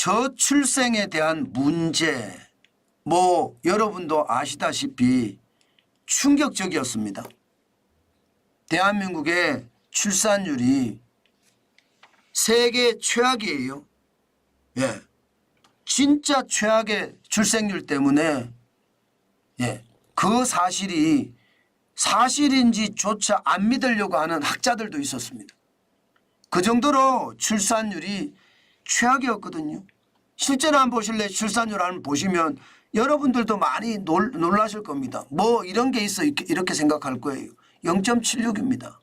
저출생에 대한 문제, 여러분도 아시다시피 충격적이었습니다. 대한민국의 출산율이 세계 최악이에요. 예, 진짜 최악의 출생률 때문에 그 사실이 사실인지조차 안 믿으려고 하는 학자들도 있었습니다. 그 정도로 출산율이 최악이었거든요. 실제로 한번 보실래요? 출산율 한번 보시면 여러분들도 많이 놀라실 겁니다. 이런 게 있어 이렇게 생각할 거예요. 0.76입니다.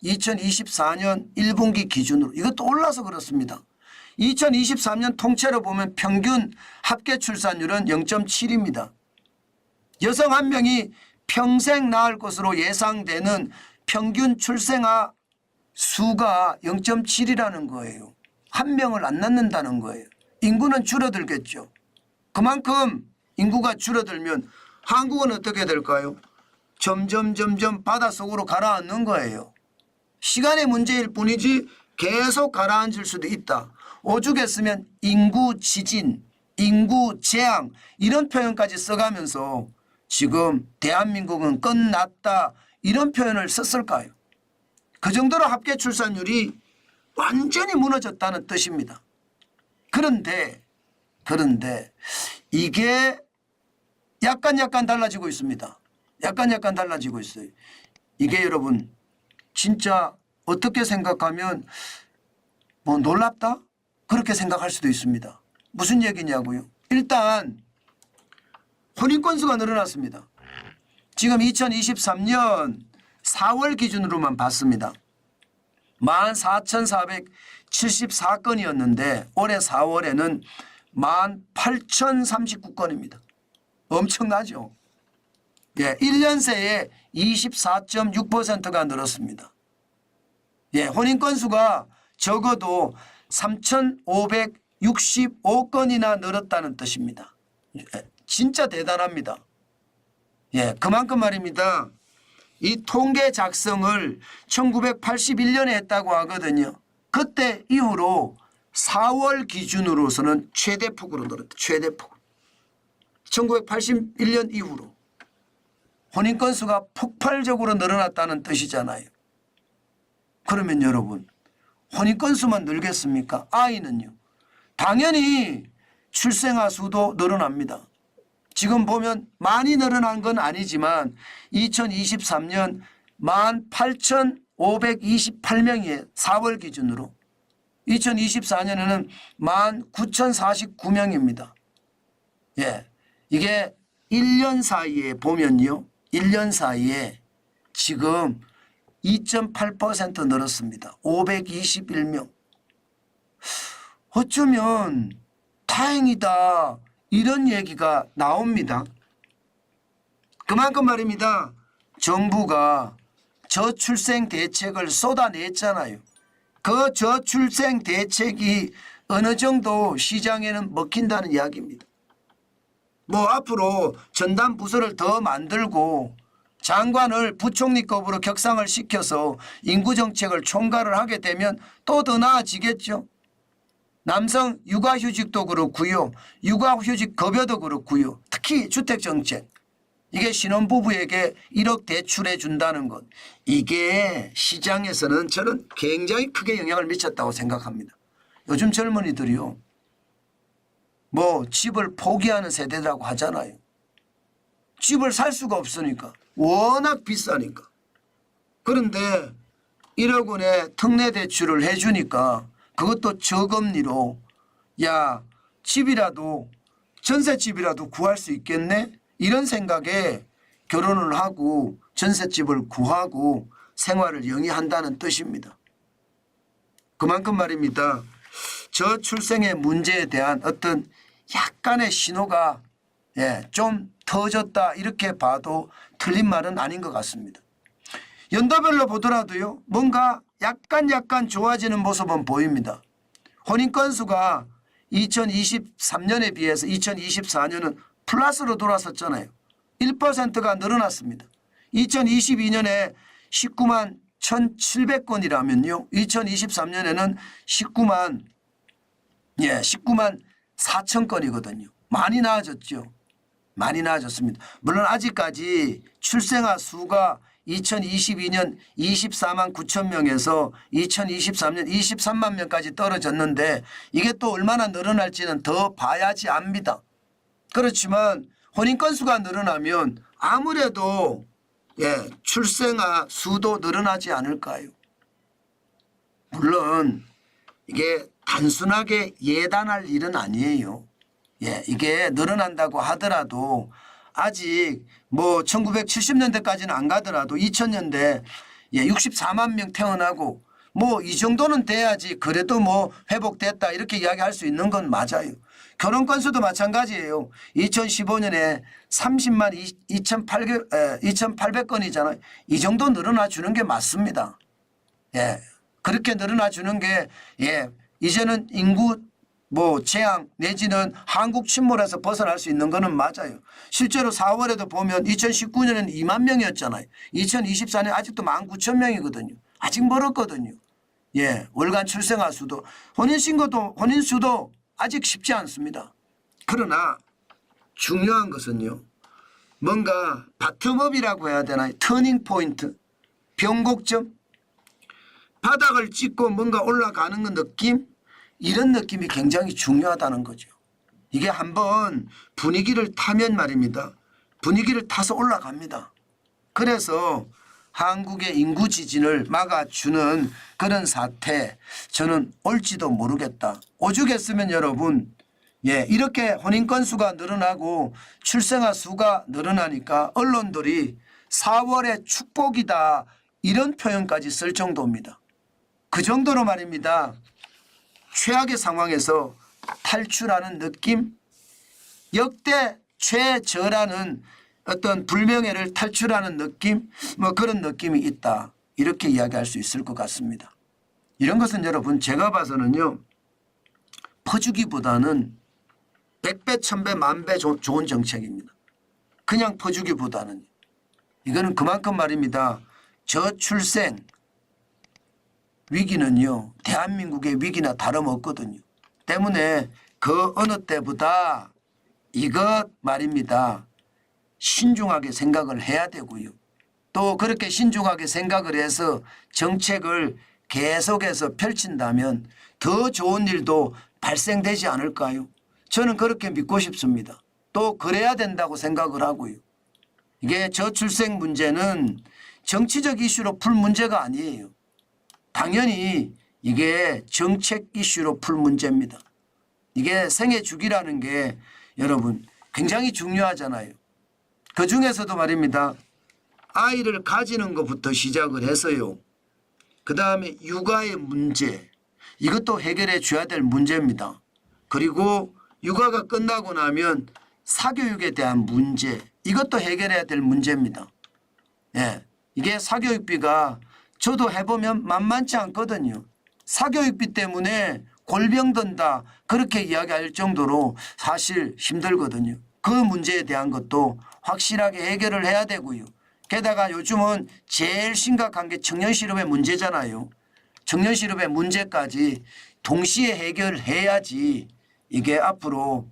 2024년 1분기 기준으로. 이것도 올라서 그렇습니다. 2023년 통째로 보면 평균 합계 출산율은 0.7입니다. 여성 한 명이 평생 낳을 것으로 예상되는 평균 출생아 수가 0.7이라는 거예요. 한 명을 안 낳는다는 거예요. 인구는 줄어들겠죠. 그만큼 인구가 줄어들면 한국은 어떻게 될까요? 점점 바닷속으로 가라앉는 거예요. 시간의 문제일 뿐이지 계속 가라앉을 수도 있다. 오죽했으면 인구 지진, 인구 재앙 이런 표현까지 써가면서 지금 대한민국은 끝났다 이런 표현을 썼을까요? 그 정도로 합계 출산율이 완전히 무너졌다는 뜻입니다. 그런데 이게 약간 달라지고 있습니다. 약간 달라지고 있어요. 이게 여러분 진짜 어떻게 생각하면 놀랍다? 그렇게 생각할 수도 있습니다. 무슨 얘기냐고요? 일단 혼인 건수가 늘어났습니다. 지금 2023년 4월 기준으로만 봤습니다. 14,474건이었는데 올해 4월에는 18,039건입니다. 엄청나죠? 1년 새에 24.6%가 늘었습니다. 혼인 건수가 적어도 3,565건이나 늘었다는 뜻입니다. 진짜 대단합니다. 그만큼 말입니다. 이 통계 작성을 1981년에 했다고 하거든요. 그때 이후로 4월 기준으로서는 최대폭으로 늘었다. 최대폭. 1981년 이후로. 혼인 건수가 폭발적으로 늘어났다는 뜻이잖아요. 그러면 여러분 혼인 건수만 늘겠습니까? 아이는요. 당연히 출생아 수도 늘어납니다. 지금 보면 많이 늘어난 건 아니지만 2023년 18,528명이에요. 4월 기준으로. 2024년에는 19,049명입니다. 이게 1년 사이에 보면요. 1년 사이에 지금 2.8% 늘었습니다. 521명. 어쩌면 다행이다. 이런 얘기가 나옵니다. 그만큼 말입니다. 정부가 저출생 대책을 쏟아냈잖아요. 그 저출생 대책이 어느 정도 시장에는 먹힌다는 이야기입니다. 앞으로 전담 부서를 더 만들고 장관을 부총리급으로 격상을 시켜서 인구정책을 총괄을 하게 되면 또 더 나아지겠죠. 남성 육아휴직도 그렇고요. 육아휴직 급여도 그렇고요. 특히 주택정책. 이게 신혼부부에게 1억 대출해 준다는 것. 이게 시장에서는 저는 굉장히 크게 영향을 미쳤다고 생각합니다. 요즘 젊은이들이요. 집을 포기하는 세대라고 하잖아요. 집을 살 수가 없으니까. 워낙 비싸니까. 그런데 1억 원의 특례 대출을 해 주니까 그것도 저금리로 집이라도 전셋집이라도 구할 수 있겠네? 이런 생각에 결혼을 하고 전셋집을 구하고 생활을 영위한다는 뜻입니다. 그만큼 말입니다. 저출생의 문제에 대한 어떤 약간의 신호가 좀 터졌다 이렇게 봐도 틀린 말은 아닌 것 같습니다. 연도별로 보더라도요. 뭔가 약간 좋아지는 모습은 보입니다. 혼인 건수가 2023년에 비해서 2024년은 플러스로 돌아섰잖아요. 1%가 늘어났습만 2022년에 19만 1,700건이라면요. 2023년에는 19만 4천 건이거든요. 많이 나아졌죠. 많이 나아졌습니다. 물론 아직까지 출생아 수가 2022년 24만 9천 명에서 2023년 23만 명까지 떨어졌는데 이게 또 얼마나 늘어날지는 더 봐야지 압니다. 그렇지만 혼인 건수가 늘어나면 아무래도 출생아 수도 늘어나지 않을까요? 물론 이게 단순하게 예단할 일은 아니에요. 이게 늘어난다고 하더라도 아직 뭐 1970년대까지는 안 가더라도 2000년대 64만 명 태어나고 뭐 이 정도는 돼야지 그래도 뭐 회복됐다 이렇게 이야기할 수 있는 건 맞아요. 결혼 건수도 마찬가지예요. 2015년에 30만 2,800건이잖아요. 이 정도 늘어나 주는 게 맞습니다. 그렇게 늘어나 주는 게 이제는 인구 뭐 재앙 내지는 한국 침몰에서 벗어날 수 있는 거는 맞아요. 실제로 4월에도 보면 2019년에는 2만 명이었잖아요. 2024년 아직도 19,000명이거든요. 아직 멀었거든요. 월간 출생아 수도 혼인 수도 아직 쉽지 않습니다. 그러나 중요한 것은요. 뭔가 바텀업이라고 해야 되나요? 터닝 포인트, 변곡점, 바닥을 찍고 뭔가 올라가는 느낌, 이런 느낌이 굉장히 중요하다는 거죠. 이게 한번 분위기를 타면 말입니다. 분위기를 타서 올라갑니다. 그래서 한국의 인구 지진을 막아주는 그런 사태 저는 올지도 모르겠다. 오죽했으면 여러분 이렇게 혼인 건수가 늘어나고 출생아 수가 늘어나니까 언론들이 4월의 축복이다 이런 표현까지 쓸 정도입니다. 그 정도로 말입니다. 최악의 상황에서 탈출하는 느낌, 역대 최저라는 어떤 불명예를 탈출하는 느낌, 뭐 그런 느낌이 있다. 이렇게 이야기할 수 있을 것 같습니다. 이런 것은 여러분 제가 봐서는요. 퍼주기보다는 100배, 1000배, 10,000배 좋은 정책입니다. 그냥 퍼주기보다는. 이거는 그만큼 말입니다. 저출생 위기는요. 대한민국의 위기나 다름없거든요. 때문에 그 어느 때보다 이것 말입니다. 신중하게 생각을 해야 되고요. 또 그렇게 신중하게 생각을 해서 정책을 계속해서 펼친다면 더 좋은 일도 발생되지 않을까요? 저는 그렇게 믿고 싶습니다. 또 그래야 된다고 생각을 하고요. 이게 저출생 문제는 정치적 이슈로 풀 문제가 아니에요. 당연히 이게 정책 이슈로 풀 문제입니다. 이게 생애 주기라는 게 여러분 굉장히 중요하잖아요. 그중에서도 말입니다. 아이를 가지는 것부터 시작을 해서요. 그다음에 육아의 문제 이것도 해결해 줘야 될 문제입니다. 그리고 육아가 끝나고 나면 사교육에 대한 문제 이것도 해결해야 될 문제입니다. 이게 사교육비가 저도 해보면 만만치 않거든요. 사교육비 때문에 골병 든다 그렇게 이야기할 정도로 사실 힘들거든요. 그 문제에 대한 것도 확실하게 해결을 해야 되고요. 게다가 요즘은 제일 심각한 게 청년실업의 문제잖아요. 청년실업의 문제까지 동시에 해결해야지 이게 앞으로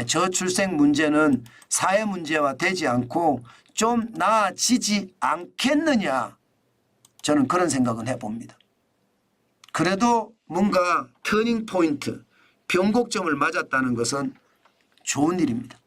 저출생 문제는 사회 문제화 되지 않고 좀 나아지지 않겠느냐. 저는 그런 생각은 해봅니다. 그래도 뭔가 터닝 포인트, 변곡점을 맞았다는 것은 좋은 일입니다.